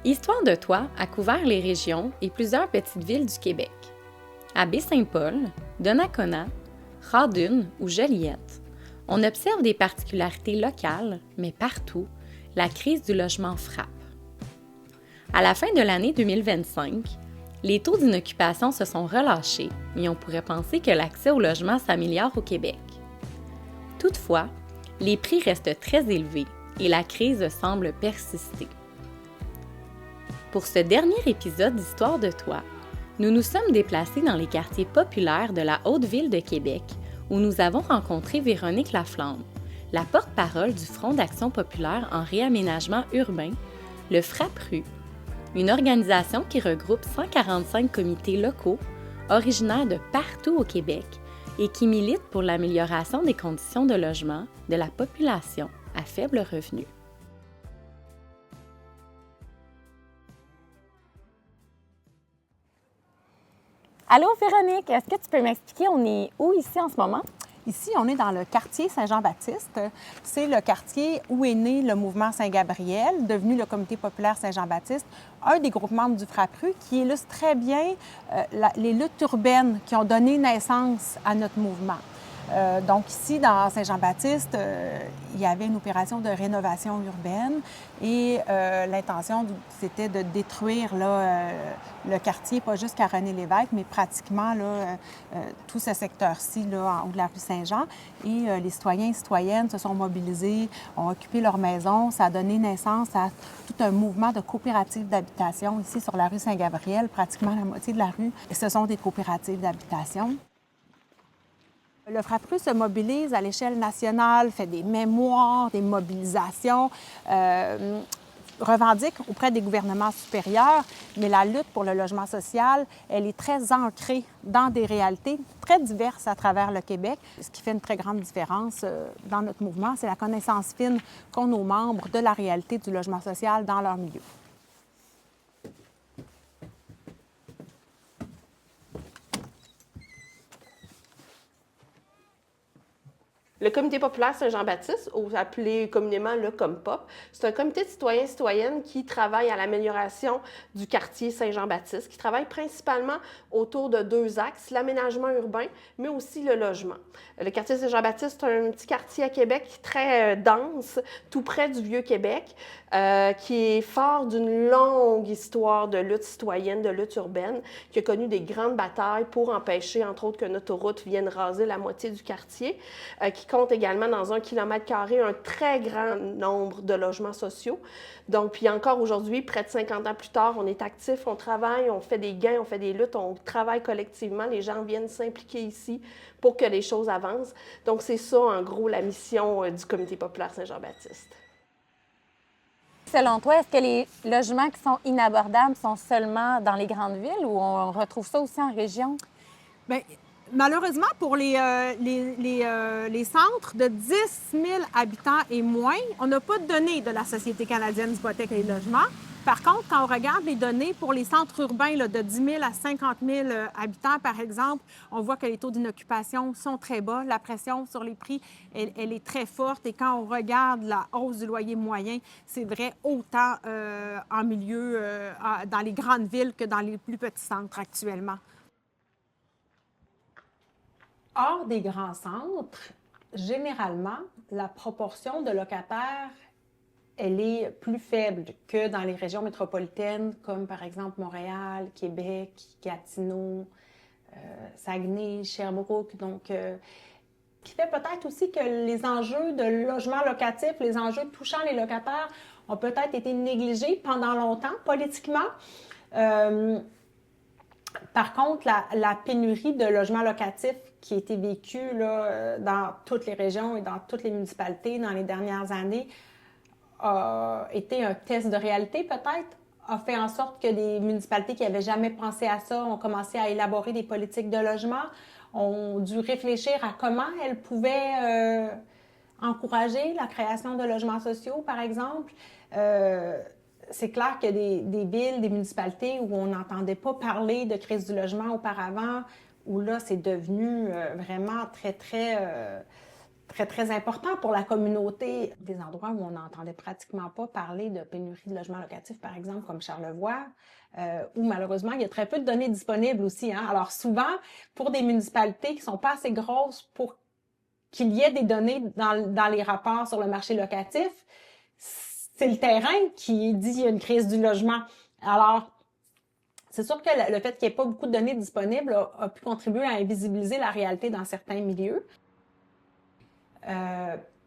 Histoire de Toi a couvert les régions et plusieurs petites villes du Québec. À Baie-Saint-Paul, Donnacona, Rawdon ou Joliette, on observe des particularités locales, mais partout, la crise du logement frappe. À la fin de l'année 2025, les taux d'inoccupation se sont relâchés, mais on pourrait penser que l'accès au logement s'améliore au Québec. Toutefois, les prix restent très élevés et la crise semble persister. Pour ce dernier épisode d'Histoire de Toi, nous nous sommes déplacés dans les quartiers populaires de la Haute-Ville de Québec où nous avons rencontré Véronique Laflamme, la porte-parole du Front d'action populaire en réaménagement urbain, le FRAPRU, une organisation qui regroupe 145 comités locaux originaires de partout au Québec et qui milite pour l'amélioration des conditions de logement de la population à faible revenu. Allô Véronique, est-ce que tu peux m'expliquer on est où ici en ce moment? Ici, on est dans le quartier Saint-Jean-Baptiste. C'est le quartier où est né le mouvement Saint-Gabriel, devenu le Comité populaire Saint-Jean-Baptiste, un des groupes membres du FRAPRU qui illustre très bien les luttes urbaines qui ont donné naissance à notre mouvement. Donc ici, dans Saint-Jean-Baptiste, il y avait une opération de rénovation urbaine et l'intention, c'était de détruire le quartier, pas juste à René-Lévesque, mais pratiquement tout ce secteur-ci en haut de la rue Saint-Jean. Et les citoyens et citoyennes se sont mobilisés, ont occupé leur maison. Ça a donné naissance à tout un mouvement de coopératives d'habitation ici sur la rue Saint-Gabriel, pratiquement la moitié de la rue. Et ce sont des coopératives d'habitation. Le FRAPRU se mobilise à l'échelle nationale, fait des mémoires, des mobilisations, revendique auprès des gouvernements supérieurs, mais la lutte pour le logement social, elle est très ancrée dans des réalités très diverses à travers le Québec. Ce qui fait une très grande différence dans notre mouvement, c'est la connaissance fine qu'ont nos membres de la réalité du logement social dans leur milieu. Le Comité populaire Saint-Jean-Baptiste, appelé communément le COMPOP, c'est un comité de citoyens et citoyennes qui travaille à l'amélioration du quartier Saint-Jean-Baptiste, qui travaille principalement autour de deux axes, l'aménagement urbain, mais aussi le logement. Le quartier Saint-Jean-Baptiste, c'est un petit quartier à Québec très dense, tout près du Vieux-Québec, qui est fort d'une longue histoire de lutte citoyenne, de lutte urbaine, qui a connu des grandes batailles pour empêcher, entre autres, qu'une autoroute vienne raser la moitié du quartier, qui compte également dans 1 km² un très grand nombre de logements sociaux. Donc, puis encore aujourd'hui, près de 50 ans plus tard, on est actif, on travaille, on fait des gains, on fait des luttes, on travaille collectivement, les gens viennent s'impliquer ici pour que les choses avancent. Donc, c'est ça, en gros, la mission du Comité populaire Saint-Jean-Baptiste. Selon toi, est-ce que les logements qui sont inabordables sont seulement dans les grandes villes ou on retrouve ça aussi en région? Bien, malheureusement, pour les centres de 10 000 habitants et moins, on n'a pas de données de la Société canadienne d'hypothèques et de logement. Par contre, quand on regarde les données pour les centres urbains de 10 000 à 50 000 habitants, par exemple, on voit que les taux d'inoccupation sont très bas. La pression sur les prix, elle est très forte. Et quand on regarde la hausse du loyer moyen, c'est vrai autant en milieu, dans les grandes villes que dans les plus petits centres actuellement. Hors des grands centres, généralement, la proportion de locataires, elle est plus faible que dans les régions métropolitaines, comme par exemple Montréal, Québec, Gatineau, Saguenay, Sherbrooke. Donc, qui fait peut-être aussi que les enjeux de logement locatif, les enjeux touchant les locataires ont peut-être été négligés pendant longtemps politiquement. Par contre, la pénurie de logements locatifs qui a été vécue dans toutes les régions et dans toutes les municipalités dans les dernières années a été un test de réalité peut-être, a fait en sorte que des municipalités qui n'avaient jamais pensé à ça ont commencé à élaborer des politiques de logement, ont dû réfléchir à comment elles pouvaient encourager la création de logements sociaux, par exemple. C'est clair qu'il y a des villes, des municipalités où on n'entendait pas parler de crise du logement auparavant, où là, c'est devenu vraiment très très, très important pour la communauté. Des endroits où on n'entendait pratiquement pas parler de pénurie de logements locatifs, par exemple, comme Charlevoix, où malheureusement, il y a très peu de données disponibles aussi. Hein. Alors souvent, pour des municipalités qui ne sont pas assez grosses pour qu'il y ait des données dans les rapports sur le marché locatif, c'est le terrain qui dit qu'il y a une crise du logement. Alors, c'est sûr que le fait qu'il n'y ait pas beaucoup de données disponibles a pu contribuer à invisibiliser la réalité dans certains milieux.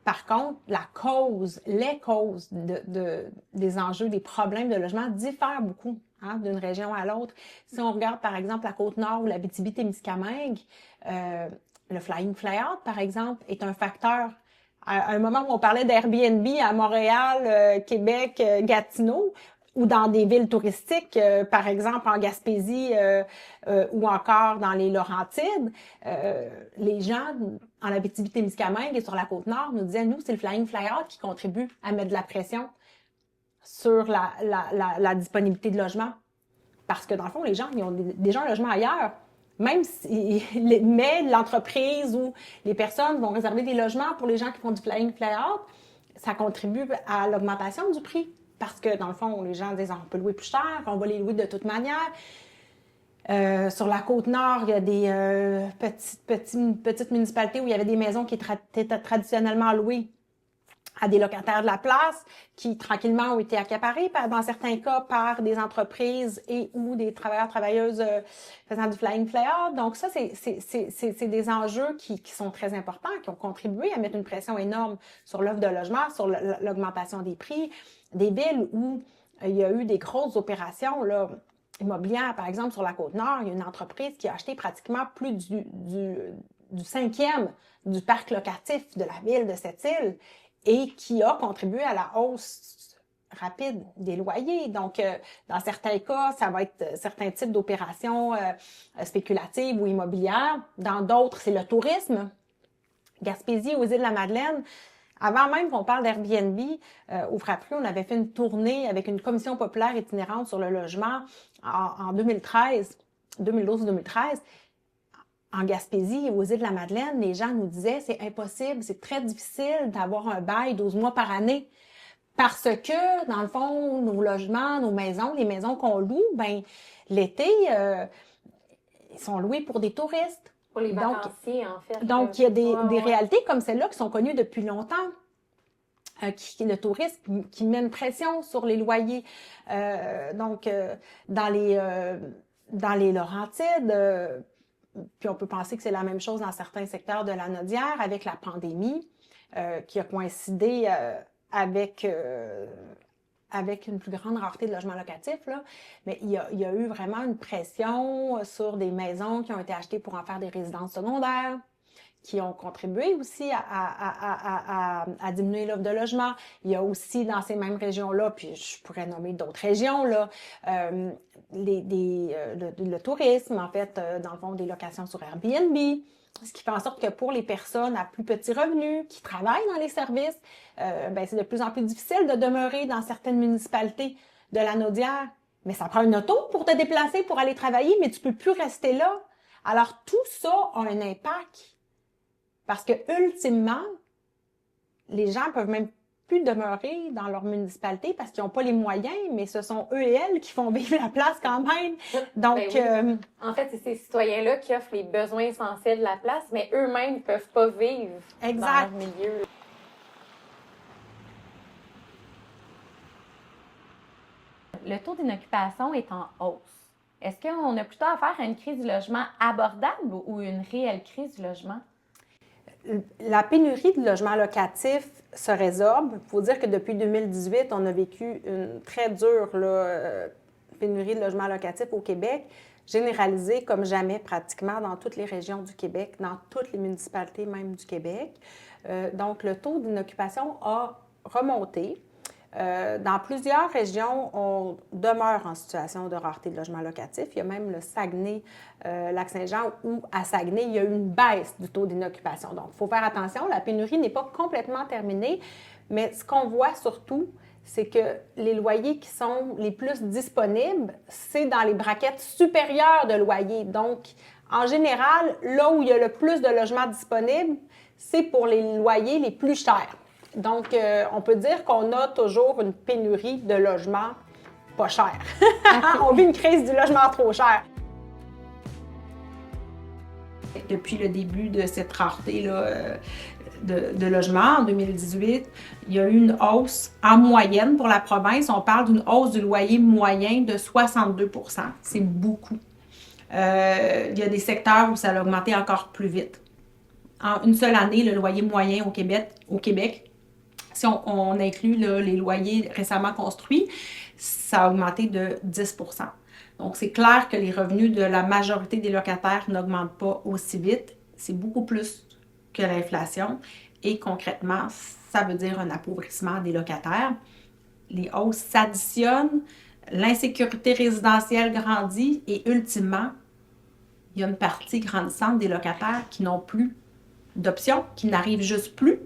Par contre, les causes des enjeux, des problèmes de logement diffèrent beaucoup d'une région à l'autre. Si on regarde, par exemple, la Côte-Nord ou l'Abitibi-Témiscamingue, le fly-in, fly-out, par exemple, est un facteur. À un moment où on parlait d'Airbnb à Montréal, Québec, Gatineau, ou dans des villes touristiques, par exemple en Gaspésie ou encore dans les Laurentides, les gens en Abitibi-Témiscamingue et sur la Côte-Nord nous disaient, nous, c'est le fly-in, fly-out qui contribue à mettre de la pression sur la disponibilité de logement. Parce que dans le fond, les gens, ils ont déjà un logement ailleurs. Même si, mais l'entreprise ou les personnes vont réserver des logements pour les gens qui font du fly-in, fly-out, ça contribue à l'augmentation du prix. Parce que, dans le fond, les gens disent on peut louer plus cher, on va les louer de toute manière. Sur la Côte-Nord, il y a des petites municipalités où il y avait des maisons qui étaient traditionnellement louées à des locataires de la place qui, tranquillement, ont été accaparés, dans certains cas, par des entreprises et ou des travailleurs-travailleuses faisant du fly-in, fly-out. Donc ça, c'est des enjeux qui sont très importants, qui ont contribué à mettre une pression énorme sur l'offre de logement, sur l'augmentation des prix. Des villes où il y a eu des grosses opérations là, immobilières, par exemple, sur la Côte-Nord, il y a une entreprise qui a acheté pratiquement plus du cinquième du parc locatif de la ville de cette île et qui a contribué à la hausse rapide des loyers. Donc, dans certains cas, ça va être certains types d'opérations spéculatives ou immobilières. Dans d'autres, c'est le tourisme. Gaspésie, aux îles de la Madeleine, avant même qu'on parle d'Airbnb, au Frappru, on avait fait une tournée avec une commission populaire itinérante sur le logement en 2013, 2012-2013. En Gaspésie, aux îles de la Madeleine, les gens nous disaient c'est impossible, c'est très difficile d'avoir un bail 12 mois par année. Parce que, dans le fond, nos logements, nos maisons, les maisons qu'on loue, ben l'été, ils sont loués pour des touristes. Pour les vacanciers, en fait. Donc, il y a des réalités comme celle-là qui sont connues depuis longtemps. Le tourisme qui met une pression sur les loyers. Dans les Laurentides, puis on peut penser que c'est la même chose dans certains secteurs de la Naudière avec la pandémie qui a coïncidé avec une plus grande rareté de logements locatifs, là. Mais il y a eu vraiment une pression sur des maisons qui ont été achetées pour en faire des résidences secondaires, qui ont contribué aussi à diminuer l'offre de logement. Il y a aussi dans ces mêmes régions-là, puis je pourrais nommer d'autres régions, là, le tourisme, en fait, dans le fond, des locations sur Airbnb, ce qui fait en sorte que pour les personnes à plus petits revenus qui travaillent dans les services, c'est de plus en plus difficile de demeurer dans certaines municipalités de la Naudière. Mais ça prend une auto pour te déplacer, pour aller travailler, mais tu peux plus rester là. Alors, tout ça a un impact. Parce que, ultimement, les gens peuvent même plus demeurer dans leur municipalité parce qu'ils n'ont pas les moyens, mais ce sont eux et elles qui font vivre la place quand même. Donc, oui. En fait, c'est ces citoyens-là qui offrent les besoins essentiels de la place, mais eux-mêmes ne peuvent pas vivre dans leur milieu. Le taux d'inoccupation est en hausse. Est-ce qu'on a plutôt affaire à une crise du logement abordable ou une réelle crise du logement? La pénurie de logements locatifs se résorbe. Il faut dire que depuis 2018, on a vécu une très dure pénurie de logements locatifs au Québec, généralisée comme jamais pratiquement dans toutes les régions du Québec, dans toutes les municipalités même du Québec. Donc, le taux d'inoccupation a remonté. Dans plusieurs régions, on demeure en situation de rareté de logements locatifs. Il y a même le Saguenay, Lac-Saint-Jean, où à Saguenay, il y a eu une baisse du taux d'inoccupation. Donc, il faut faire attention, la pénurie n'est pas complètement terminée, mais ce qu'on voit surtout, c'est que les loyers qui sont les plus disponibles, c'est dans les braquettes supérieures de loyers. Donc, en général, là où il y a le plus de logements disponibles, c'est pour les loyers les plus chers. Donc, on peut dire qu'on a toujours une pénurie de logements pas chers. On vit une crise du logement trop cher. Depuis le début de cette rareté-là, de logements, en 2018, il y a eu une hausse en moyenne pour la province. On parle d'une hausse du loyer moyen de 62 %. C'est beaucoup. Il y a des secteurs où ça a augmenté encore plus vite. En une seule année, le loyer moyen au Québec, si on inclut là, les loyers récemment construits, ça a augmenté de 10 %. Donc, c'est clair que les revenus de la majorité des locataires n'augmentent pas aussi vite. C'est beaucoup plus que l'inflation. Et concrètement, ça veut dire un appauvrissement des locataires. Les hausses s'additionnent, l'insécurité résidentielle grandit et ultimement, il y a une partie grandissante des locataires qui n'ont plus d'options, qui n'arrivent juste plus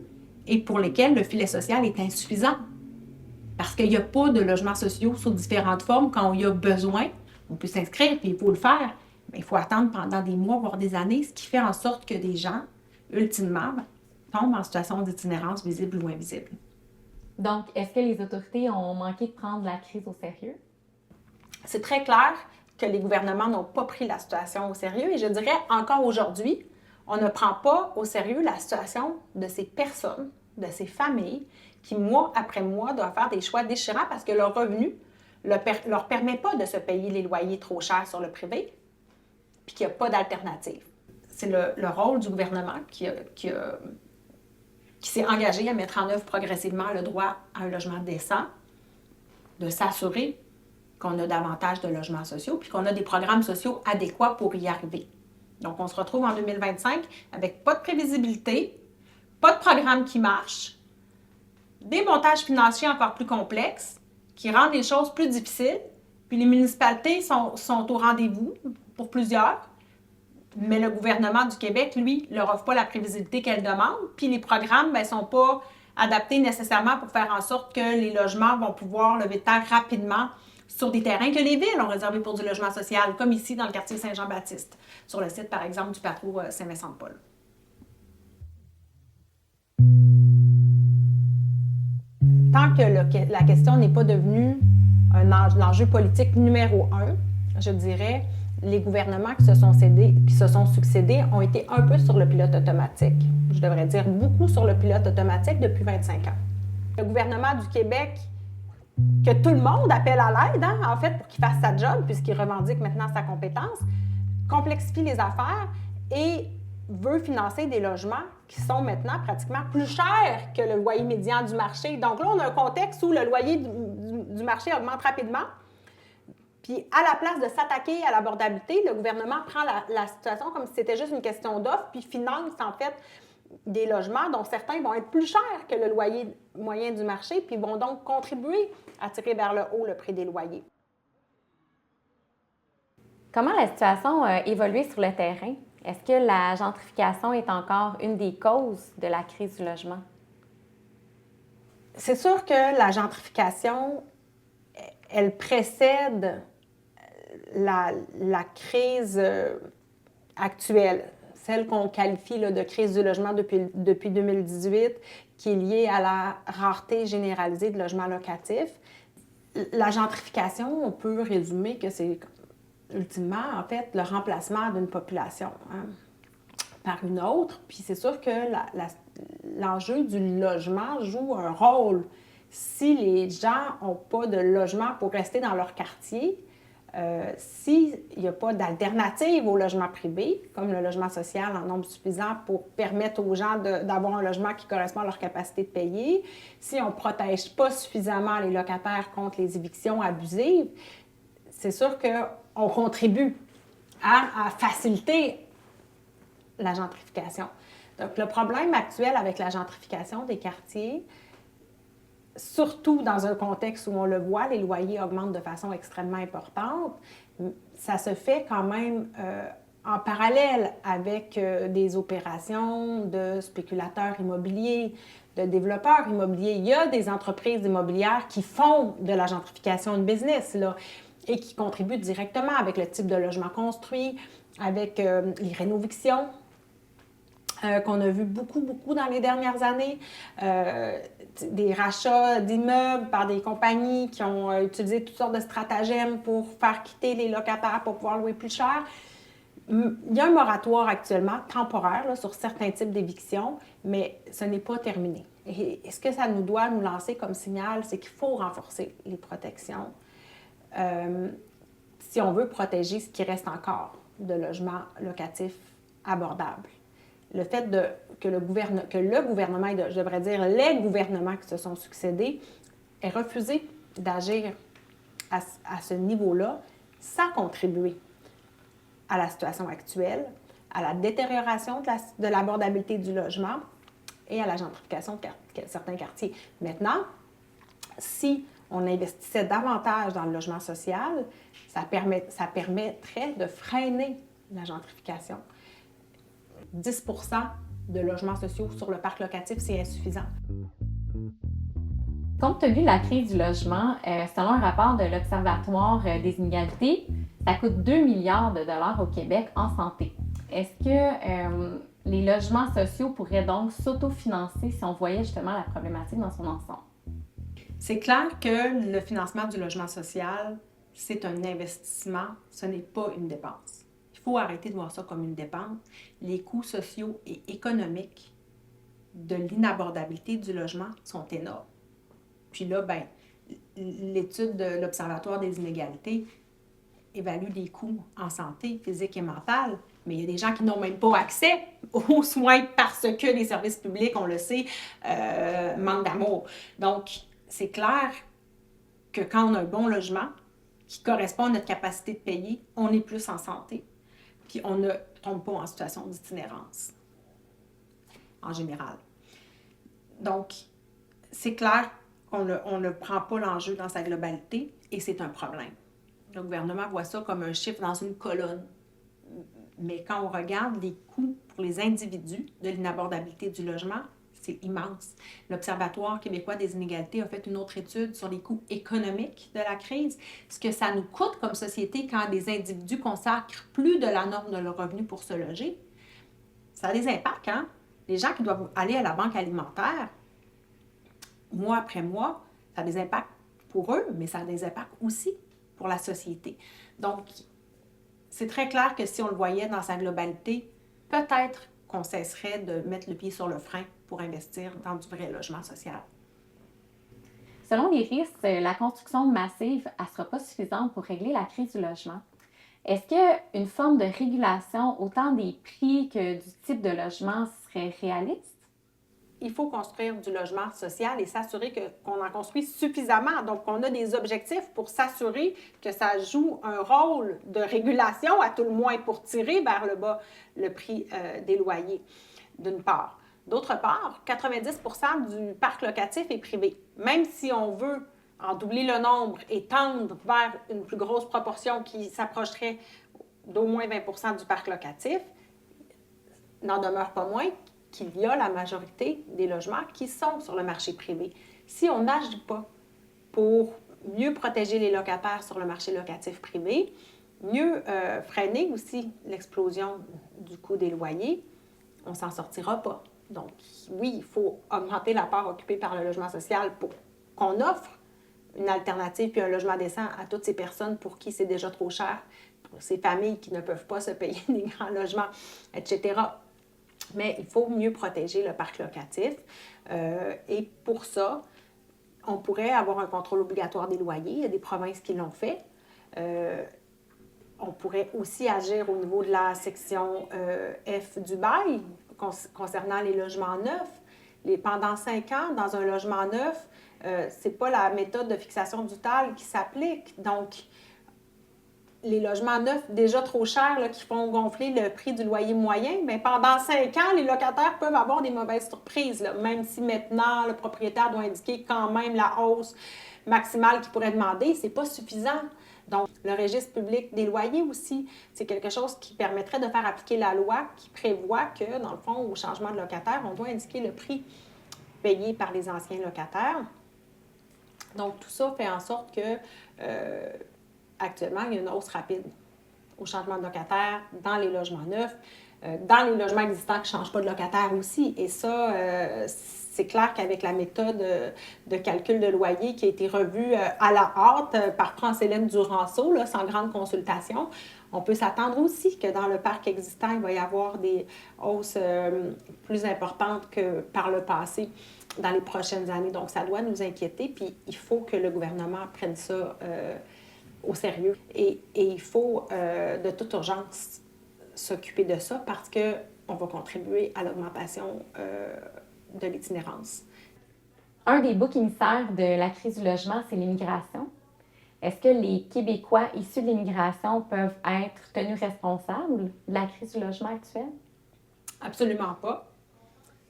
et pour lesquels le filet social est insuffisant. Parce qu'il n'y a pas de logements sociaux sous différentes formes. Quand il y a besoin, on peut s'inscrire puis il faut le faire. Mais il faut attendre pendant des mois, voire des années, ce qui fait en sorte que des gens, ultimement, tombent en situation d'itinérance visible ou invisible. Donc, est-ce que les autorités ont manqué de prendre la crise au sérieux? C'est très clair que les gouvernements n'ont pas pris la situation au sérieux et je dirais encore aujourd'hui, on ne prend pas au sérieux la situation de ces personnes, de ces familles qui, mois après mois, doivent faire des choix déchirants parce que leur revenu ne leur permet pas de se payer les loyers trop chers sur le privé puis qu'il n'y a pas d'alternative. C'est le rôle du gouvernement qui s'est engagé à mettre en œuvre progressivement le droit à un logement décent, de s'assurer qu'on a davantage de logements sociaux puis qu'on a des programmes sociaux adéquats pour y arriver. Donc, on se retrouve en 2025 avec pas de prévisibilité, pas de programme qui marche, des montages financiers encore plus complexes qui rendent les choses plus difficiles, puis les municipalités sont au rendez-vous pour plusieurs, mais le gouvernement du Québec, lui, ne leur offre pas la prévisibilité qu'elle demande, puis les programmes ne sont pas adaptés nécessairement pour faire en sorte que les logements vont pouvoir lever de terre rapidement sur des terrains que les villes ont réservés pour du logement social, comme ici dans le quartier Saint-Jean-Baptiste, sur le site, par exemple, du Patro Saint-Vincent-de-Paul. Tant que la question n'est pas devenue l'enjeu politique numéro 1, je dirais, les gouvernements qui se sont succédés ont été un peu sur le pilote automatique. Je devrais dire beaucoup sur le pilote automatique depuis 25 ans. Le gouvernement du Québec, que tout le monde appelle à l'aide, en fait, pour qu'il fasse sa job, puisqu'il revendique maintenant sa compétence, complexifie les affaires et veut financer des logements qui sont maintenant pratiquement plus chers que le loyer médian du marché. Donc là, on a un contexte où le loyer du marché augmente rapidement. Puis, à la place de s'attaquer à l'abordabilité, le gouvernement prend la situation comme si c'était juste une question d'offre, puis finance, en fait, des logements dont certains vont être plus chers que le loyer moyen du marché, puis vont donc contribuer à tirer vers le haut le prix des loyers. Comment la situation a évolué sur le terrain? Est-ce que la gentrification est encore une des causes de la crise du logement? C'est sûr que la gentrification, elle précède la crise actuelle, celle qu'on qualifie là, de crise du logement depuis 2018, qui est liée à la rareté généralisée de logements locatifs. La gentrification, on peut résumer que c'est ultimement, en fait, le remplacement d'une population par une autre. Puis c'est sûr que l'enjeu du logement joue un rôle. Si les gens n'ont pas de logement pour rester dans leur quartier, s'il n'y a pas d'alternative au logement privé, comme le logement social en nombre suffisant pour permettre aux gens d'avoir un logement qui correspond à leur capacité de payer, si on ne protège pas suffisamment les locataires contre les évictions abusives, c'est sûr qu'on contribue à faciliter la gentrification. Donc, le problème actuel avec la gentrification des quartiers, surtout dans un contexte où on le voit, les loyers augmentent de façon extrêmement importante, ça se fait quand même en parallèle avec des opérations de spéculateurs immobiliers, de développeurs immobiliers. Il y a des entreprises immobilières qui font de la gentrification une business, là, et qui contribuent directement avec le type de logement construit, avec les rénovictions, qu'on a vu beaucoup dans les dernières années, des rachats d'immeubles par des compagnies qui ont utilisé toutes sortes de stratagèmes pour faire quitter les locataires pour pouvoir louer plus cher. Il y a un moratoire actuellement, temporaire, là, sur certains types d'évictions, mais ce n'est pas terminé. Et ce que ça nous doit nous lancer comme signal, c'est qu'il faut renforcer les protections si on veut protéger ce qui reste encore de logements locatifs abordables. Le fait que le gouvernement, je devrais dire les gouvernements qui se sont succédés, aient refusé d'agir à ce niveau-là, ça a contribué à la situation actuelle, à la détérioration de l'abordabilité du logement et à la gentrification de certains quartiers. Maintenant, si on investissait davantage dans le logement social, ça permettrait de freiner la gentrification. 10 % de logements sociaux sur le parc locatif, c'est insuffisant. Compte tenu de la crise du logement, selon un rapport de l'Observatoire des inégalités, ça coûte 2 milliards de dollars au Québec en santé. Est-ce que les logements sociaux pourraient donc s'autofinancer si on voyait justement la problématique dans son ensemble? C'est clair que le financement du logement social, c'est un investissement, ce n'est pas une dépense. Il faut arrêter de voir ça comme une dépense. Les coûts sociaux et économiques de l'inabordabilité du logement sont énormes. Puis là, l'étude de l'Observatoire des inégalités évalue les coûts en santé physique et mentale, mais il y a des gens qui n'ont même pas accès aux soins parce que les services publics, on le sait, manquent d'amour. Donc, c'est clair que quand on a un bon logement qui correspond à notre capacité de payer, on est plus en santé. Puis on ne tombe pas en situation d'itinérance, en général. Donc, c'est clair qu'on ne prend pas l'enjeu dans sa globalité et c'est un problème. Le gouvernement voit ça comme un chiffre dans une colonne. Mais quand on regarde les coûts pour les individus de l'inabordabilité du logement, c'est immense. L'Observatoire québécois des inégalités a fait une autre étude sur les coûts économiques de la crise. Ce que ça nous coûte comme société quand des individus consacrent plus de la norme de leur revenu pour se loger, ça a des impacts, hein? Les gens qui doivent aller à la banque alimentaire, mois après mois, ça a des impacts pour eux, mais ça a des impacts aussi pour la société. Donc, c'est très clair que si on le voyait dans sa globalité, peut-être qu'on cesserait de mettre le pied sur le frein pour investir dans du vrai logement social. Selon les risques, la construction massive ne sera pas suffisante pour régler la crise du logement. Est-ce qu'une forme de régulation, autant des prix que du type de logement, serait réaliste? Il faut construire du logement social et s'assurer qu'on en construit suffisamment. Donc, on a des objectifs pour s'assurer que ça joue un rôle de régulation, à tout le moins pour tirer vers le bas le prix des loyers, d'une part. D'autre part, 90 % du parc locatif est privé. Même si on veut en doubler le nombre et tendre vers une plus grosse proportion qui s'approcherait d'au moins 20 % du parc locatif, n'en demeure pas moins qu'il y a la majorité des logements qui sont sur le marché privé. Si on n'agit pas pour mieux protéger les locataires sur le marché locatif privé, mieux freiner aussi l'explosion du coût des loyers, on ne s'en sortira pas. Donc, oui, il faut augmenter la part occupée par le logement social pour qu'on offre une alternative puis un logement décent à toutes ces personnes pour qui c'est déjà trop cher, pour ces familles qui ne peuvent pas se payer des grands logements, etc. Mais il faut mieux protéger le parc locatif. Et pour ça, on pourrait avoir un contrôle obligatoire des loyers. Il y a des provinces qui l'ont fait. On pourrait aussi agir au niveau de la section F du bail concernant les logements neufs. Pendant 5 ans, dans un logement neuf, ce n'est pas la méthode de fixation du TAL qui s'applique. Donc, les logements neufs déjà trop chers là, qui font gonfler le prix du loyer moyen, bien, pendant 5 ans, les locataires peuvent avoir des mauvaises surprises, là, même si maintenant le propriétaire doit indiquer quand même la hausse maximale qu'il pourrait demander, ce n'est pas suffisant. Donc, le registre public des loyers aussi, c'est quelque chose qui permettrait de faire appliquer la loi qui prévoit que, dans le fond, au changement de locataire, on doit indiquer le prix payé par les anciens locataires. Donc, tout ça fait en sorte que actuellement, il y a une hausse rapide au changement de locataire dans les logements neufs. dans les logements existants qui ne changent pas de locataire aussi. Et ça, c'est clair qu'avec la méthode de calcul de loyer qui a été revue à la hâte par France-Hélène Duranceau, là, sans grande consultation, on peut s'attendre aussi que dans le parc existant, il va y avoir des hausses plus importantes que par le passé dans les prochaines années. Donc, ça doit nous inquiéter, puis il faut que le gouvernement prenne ça au sérieux. Et il faut, de toute urgence, s'occuper de ça parce qu'on va contribuer à l'augmentation de l'itinérance. Un des boucs émissaires de la crise du logement, c'est l'immigration. Est-ce que les Québécois issus de l'immigration peuvent être tenus responsables de la crise du logement actuelle? Absolument pas.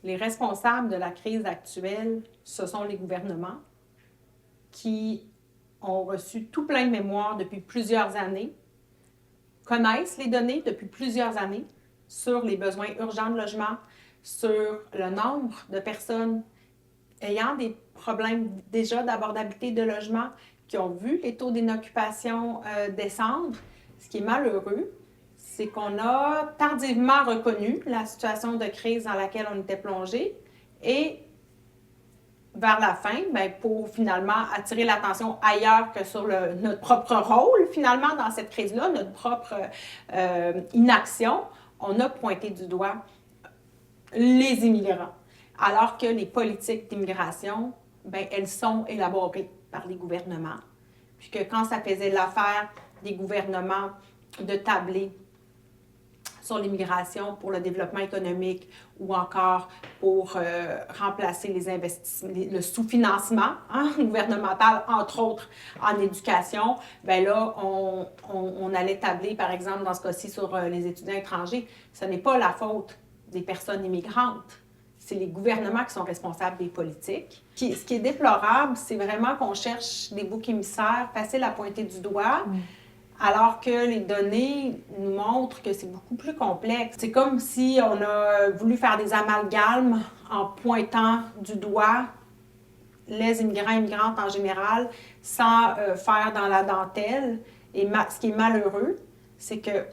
Les responsables de la crise actuelle, ce sont les gouvernements qui ont reçu tout plein de mémoires depuis plusieurs années, connaissent les données depuis plusieurs années sur les besoins urgents de logement, sur le nombre de personnes ayant des problèmes déjà d'abordabilité de logement, qui ont vu les taux d'inoccupation descendre. Ce qui est malheureux, c'est qu'on a tardivement reconnu la situation de crise dans laquelle on était plongé et vers la fin, bien, pour finalement attirer l'attention ailleurs que sur notre propre rôle, finalement, dans cette crise-là, notre propre inaction, on a pointé du doigt les immigrants. Alors que les politiques d'immigration, bien, elles sont élaborées par les gouvernements. Puis que quand ça faisait l'affaire des gouvernements de tabler sur l'immigration pour le développement économique ou encore pour remplacer les investissements, le sous-financement gouvernemental, entre autres en éducation, bien là, on allait tabler, par exemple, dans ce cas-ci, sur les étudiants étrangers. Ce n'est pas la faute des personnes immigrantes. C'est les gouvernements qui sont responsables des politiques. Ce qui est déplorable, c'est vraiment qu'on cherche des boucs émissaires faciles à pointer du doigt, alors que les données nous montrent que c'est beaucoup plus complexe. C'est comme si on a voulu faire des amalgames en pointant du doigt les immigrants et immigrantes en général, sans faire dans la dentelle. Et ce qui est malheureux, c'est que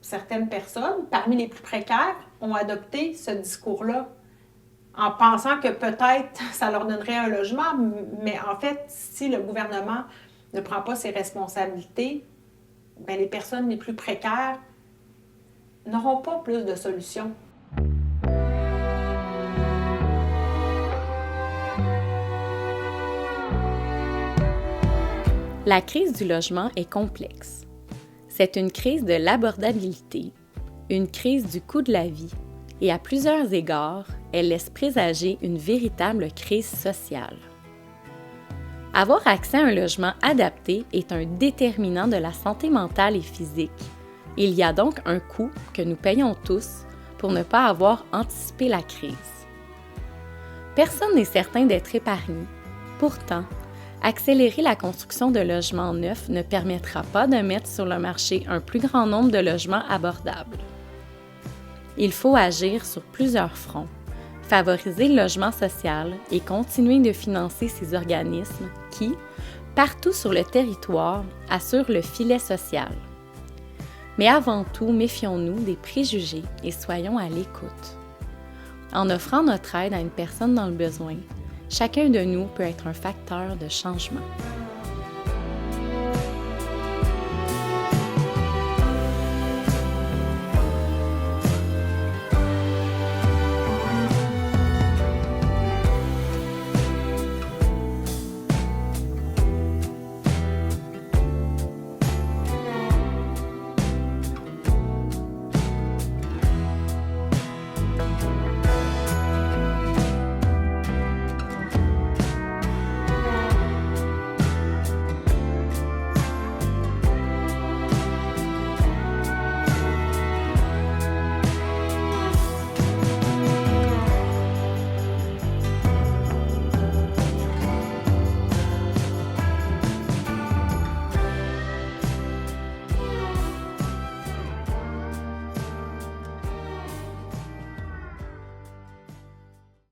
certaines personnes, parmi les plus précaires, ont adopté ce discours-là en pensant que peut-être ça leur donnerait un logement, mais en fait, si le gouvernement ne prend pas ses responsabilités, bien, les personnes les plus précaires n'auront pas plus de solutions. La crise du logement est complexe. C'est une crise de l'abordabilité, une crise du coût de la vie, et à plusieurs égards, elle laisse présager une véritable crise sociale. Avoir accès à un logement adapté est un déterminant de la santé mentale et physique. Il y a donc un coût que nous payons tous pour ne pas avoir anticipé la crise. Personne n'est certain d'être épargné. Pourtant, accélérer la construction de logements neufs ne permettra pas de mettre sur le marché un plus grand nombre de logements abordables. Il faut agir sur plusieurs fronts, favoriser le logement social et continuer de financer ces organismes qui, partout sur le territoire, assurent le filet social. Mais avant tout, méfions-nous des préjugés et soyons à l'écoute. En offrant notre aide à une personne dans le besoin, chacun de nous peut être un facteur de changement.